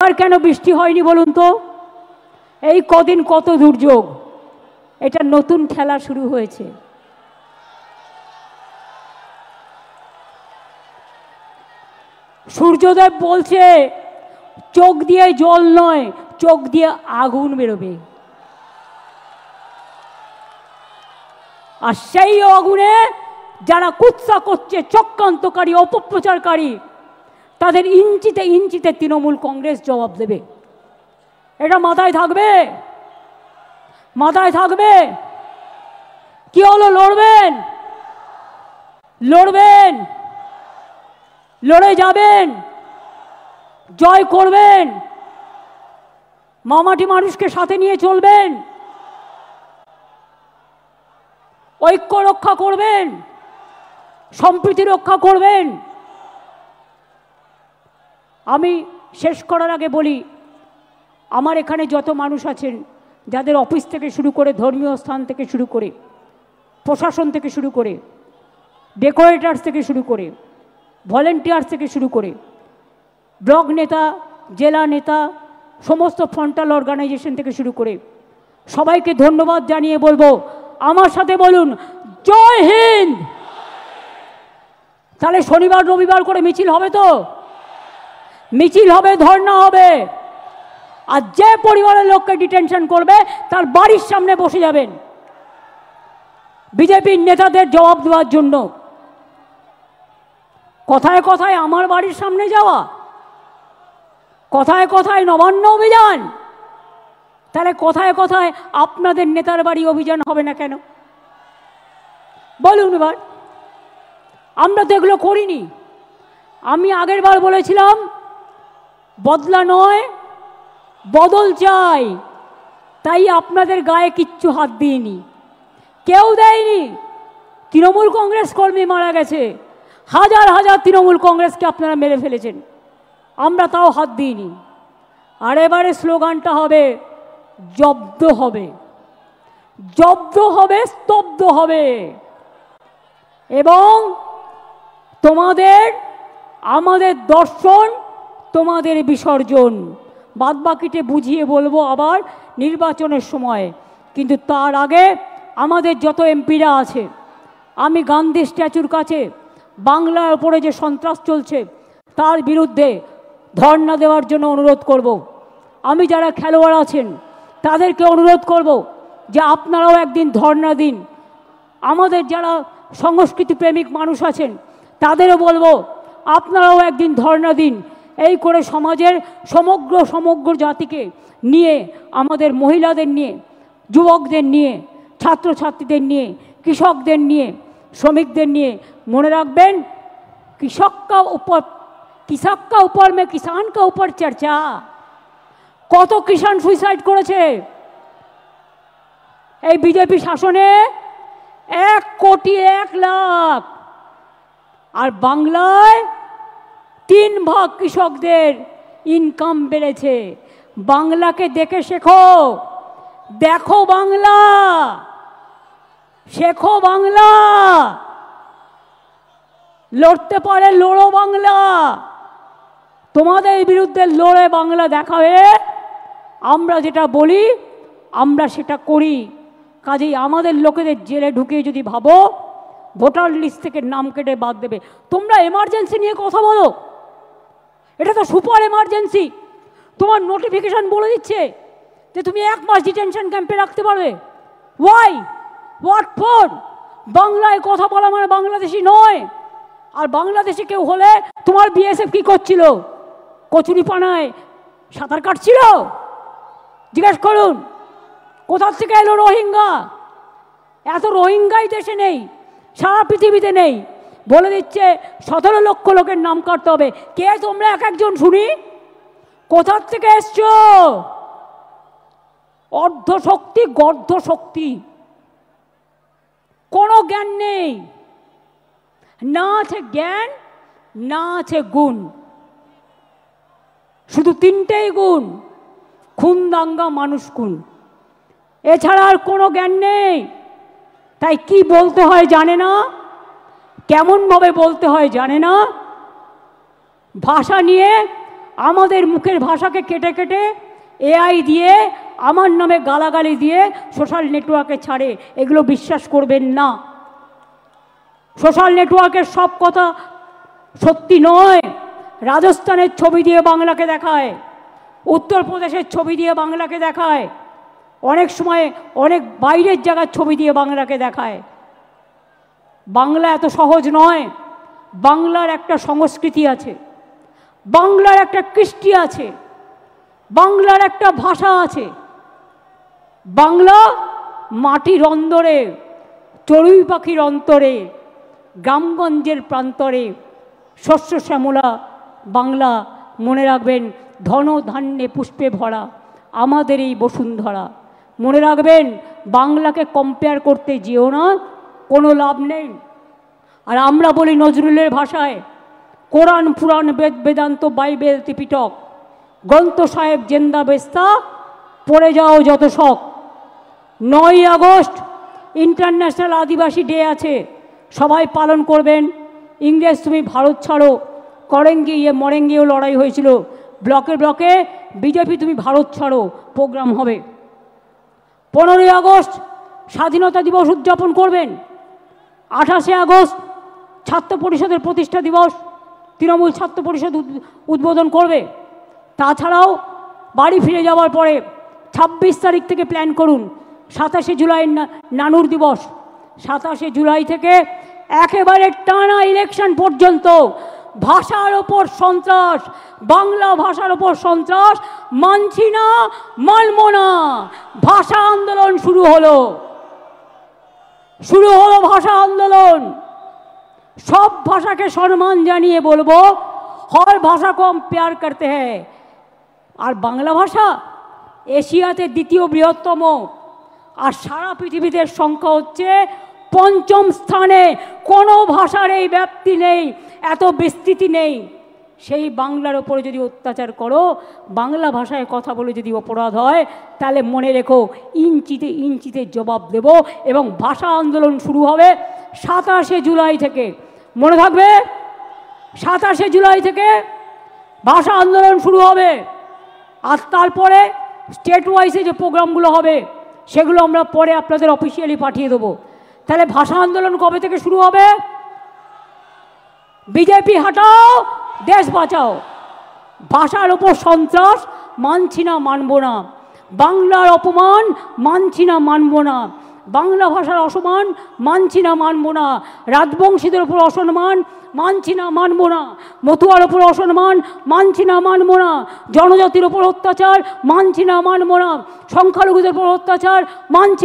আর কেন বৃষ্টি হয়নি বলুন তো? এই কদিন কত দুর্যোগ, এটা নতুন খেলা শুরু হয়েছে। সূর্যদেব বলছে চোখ দিয়ে জল নয়, চোখ দিয়ে আগুন বেরোবে। আর সেই আগুনে যারা কুৎসা করছে, চক্রান্তকারী, অপপ্রচারকারী, তাদের ইঞ্চিতে ইঞ্চিতে তৃণমূল কংগ্রেস জবাব দেবে। এটা মাথায় থাকবে, মাথায় থাকবে। কি হলো? লড়বেন, লড়বেন, লড়ে যাবেন, জয় করবেন, মামাটি মানুষকে সাথে নিয়ে চলবেন, ঐক্য রক্ষা করবেন, সম্প্রীতি রক্ষা করবেন। আমি শেষ করার আগে বলি, আমার এখানে যত মানুষ আছেন, যাদের অফিস থেকে শুরু করে, ধর্মীয় স্থান থেকে শুরু করে, প্রশাসন থেকে শুরু করে, ডেকোরেটার্স থেকে শুরু করে, ভলেন্টিয়ার্স থেকে শুরু করে, ব্লক নেতা, জেলা নেতা, সমস্ত ফ্রন্টাল অর্গানাইজেশন থেকে শুরু করে সবাইকে ধন্যবাদ জানিয়ে বলবো, আমার সাথে বলুন জয় হিন্দ। তাহলে শনিবার রবিবার করে মিছিল হবে তো? মিছিল হবে, ধর্ণা হবে। আর যে পরিবারের লোককে ডিটেনশন করবে তার বাড়ির সামনে বসে যাবেন বিজেপির নেতাদের জবাব দেওয়ার জন্য। কথায় কথায় আমার বাড়ির সামনে যাওয়া, কথায় কথায় নবান্ন অভিযান, তাহলে কথায় কথায় আপনাদের নেতার বাড়ি অভিযান হবে না কেন বলুন? এবার আমরা তো এগুলো করিনি। আমি আগের বার বলেছিলাম বদলা নয়, বদল চাই। তাই আপনাদের গায়ে কিচ্ছু হাত দিইনি, কেউ দেয়নি। তৃণমূল কংগ্রেস কর্মী মারা গেছে, হাজার হাজার তৃণমূল কংগ্রেসকে আপনারা মেরে ফেলেছেন, আমরা তাও হাত দিইনি। আর এবারে স্লোগানটা হবে জব্দ হবে, জব্দ হবে, স্তব্ধ হবে। এবং তোমাদের আমাদের দর্শন, তোমাদের বিসর্জন। বাদবাকিতে বুঝিয়ে বলবো আবার নির্বাচনের সময়। কিন্তু তার আগে আমাদের যত এমপিরা আছে, আমি গান্ধী স্ট্যাচুর কাছে বাংলার উপরে যে সন্ত্রাস চলছে তার বিরুদ্ধে ধর্ণা দেওয়ার জন্য অনুরোধ করব। আমি যারা খেলোয়াড় আছেন তাদেরকে অনুরোধ করব যে আপনারাও একদিন ধর্ণা দিন। আমাদের যারা সংস্কৃতি প্রেমিক মানুষ আছেন তাদেরও বলবো আপনারাও একদিন ধর্ণা দিন। এই করে সমাজের সমগ্র জাতিকে নিয়ে, আমাদের মহিলাদের নিয়ে, যুবকদের নিয়ে, ছাত্রছাত্রীদের নিয়ে, কৃষকদের নিয়ে, শ্রমিকদের নিয়ে, মনে রাখবেন কৃষক কা উপর মে কিষান কা উপর চর্চা। কত কিষান সুইসাইড করেছে এই বিজেপি শাসনে? 1,01,00,000। আর বাংলায় 3 ভাগ কৃষকদের ইনকাম বেড়েছে। বাংলাকে দেখে শেখো, দেখো বাংলা, শেখো বাংলা। লড়তে পারে লড়ো বাংলা। তোমাদের বিরুদ্ধে লড়ে বাংলা দেখাবে। আমরা যেটা বলি আমরা সেটা করি। কাজেই আমাদের লোকেদের জেলে ঢুকিয়ে যদি ভাবো ভোটার লিস্ট থেকে নাম কেটে বাদ দেবে, তোমরা এমার্জেন্সি নিয়ে কথা বলো, এটা তো সুপার এমার্জেন্সি। তোমার নোটিফিকেশন বলে দিচ্ছে যে তুমি 1 মাস ডিটেনশন ক্যাম্পে রাখতে পারবে। ওয়াই? What for? বাংলায় কথা বলা মানে বাংলাদেশি নয়। আর বাংলাদেশে কেউ হলে তোমার বিএসএফ কি করছিল? কচুরিপানায় সাঁতার কাটছিল? জিজ্ঞেস করুন। কোথা থেকে এলো রোহিঙ্গা? এত রোহিঙ্গাই দেশে নেই, সারা পৃথিবীতে নেই। বলে দিচ্ছে 17 লক্ষ লোকের নাম কাটতে হবে। কে তোমরা এক একজন শুনি? কোথার থেকে এসছো? অর্ধশক্তি, গর্ধশক্তি, কোনো জ্ঞান নেই। না আছে জ্ঞান, না আছে গুণ। শুধু 3টেই গুণ: খুন, দাঙ্গা, মানুষ খুন। এছাড়া আর কোনো জ্ঞান নেই। তাই কি বলতে হয় জানে না, কেমনভাবে বলতে হয় জানে না। ভাষা নিয়ে আমাদের মুখের ভাষাকে কেটে কেটে এআই দিয়ে আমার নামে গালাগালি দিয়ে সোশ্যাল নেটওয়ার্কে ছাড়ে। এগুলো বিশ্বাস করবেন না। সোশ্যাল নেটওয়ার্কের সব কথা সত্যি নয়। রাজস্থানের ছবি দিয়ে বাংলাকে দেখায়, উত্তরপ্রদেশের ছবি দিয়ে বাংলাকে দেখায়, অনেক সময় অনেক বাইরের জায়গার ছবি দিয়ে বাংলাকে দেখায়। বাংলা এত সহজ নয়। বাংলার একটা সংস্কৃতি আছে, বাংলার একটা কৃষ্টি আছে, বাংলার একটা ভাষা আছে। বাংলা মাটির অন্দরে, চড়ুই পাখির অন্তরে, গ্রামগঞ্জের প্রান্তরে শস্য শ্যামলা বাংলা। মনে রাখবেন, ধন ধান্যে পুষ্পে ভরা আমাদের এই বসুন্ধরা। মনে রাখবেন, বাংলাকে কম্পেয়ার করতে যেও না, কোনো লাভ নেই। আর আমরা বলি নজরুলের ভাষায়, কোরআন পুরাণ বেদ বেদান্ত বাইবেল ত্রিপিটক গ্রন্থ সাহেব জেন্দা বেস্তা পড়ে যাও যত শখ। 9ই আগস্ট ইন্টারন্যাশনাল আদিবাসী ডে আছে, সবাই পালন করবেন। ইংরেজ তুমি ভারত ছাড়ো করেঙ্গে ইয়ে মরেঙ্গেও লড়াই হয়েছিল। ব্লকে ব্লকে বিজেপি তুমি ভারত ছাড়ো প্রোগ্রাম হবে। 15ই আগস্ট স্বাধীনতা দিবস উদযাপন করবেন। 28শে আগস্ট ছাত্র পরিষদের প্রতিষ্ঠা দিবস, তৃণমূল ছাত্র পরিষদ উদ্বোধন করবে। তাছাড়াও বাড়ি ফিরে যাওয়ার পরে 26 তারিখ থেকে প্ল্যান করুন 27শে জুলাই নানুর দিবস। 27শে জুলাই থেকে একেবারে টানা ইলেকশন পর্যন্ত ভাষার ওপর সন্ত্রাস, বাংলা ভাষার ওপর সন্ত্রাস মানছি না, মানব না। ভাষা আন্দোলন শুরু হলো ভাষা আন্দোলন। সব ভাষাকে সম্মান জানিয়ে বলবো, हर भाषा को हम प्यार करते हैं। আর বাংলা ভাষা এশিয়াতে দ্বিতীয় বৃহত্তম, আর সারা পৃথিবীতে সংখ্যা হচ্ছে 5ম স্থানে। কোনো ভাষার এই ব্যাপ্তি নেই, এত বিস্তৃতি নেই। সেই বাংলার ওপরে যদি অত্যাচার করো, বাংলা ভাষায় কথা বলে যদি অপরাধ হয়, তাহলে মনে রেখো ইঞ্চিতে ইঞ্চিতে জবাব দেব। এবং ভাষা আন্দোলন শুরু হবে 27শে জুলাই থেকে। মনে থাকবে, 27শে জুলাই থেকে ভাষা আন্দোলন শুরু হবে। আর তারপরে স্টেট ওয়াইজে যে প্রোগ্রামগুলো হবে সেগুলো আমরা পরে আপনাদের অফিসিয়ালি পাঠিয়ে দেবো। তাহলে ভাষা আন্দোলন কবে থেকে শুরু হবে? বিজেপি হটাও, দেশ বাঁচাও। ভাষার ওপর সন্ত্রাস মানছি না, মানব না। বাংলার অপমান মানছি না, মানব না। বাংলা ভাষার অসম্মান মানছি না, মানব না। রাজবংশীদের ওপর অসম্মান মানছি না, মানব না। মতুয়ার ওপর অসম্মান মানছি না, মানব না। জনজাতির ওপর অত্যাচার মানছি না, মানব না। সংখ্যালঘুদের ওপর অত্যাচার মানছি না।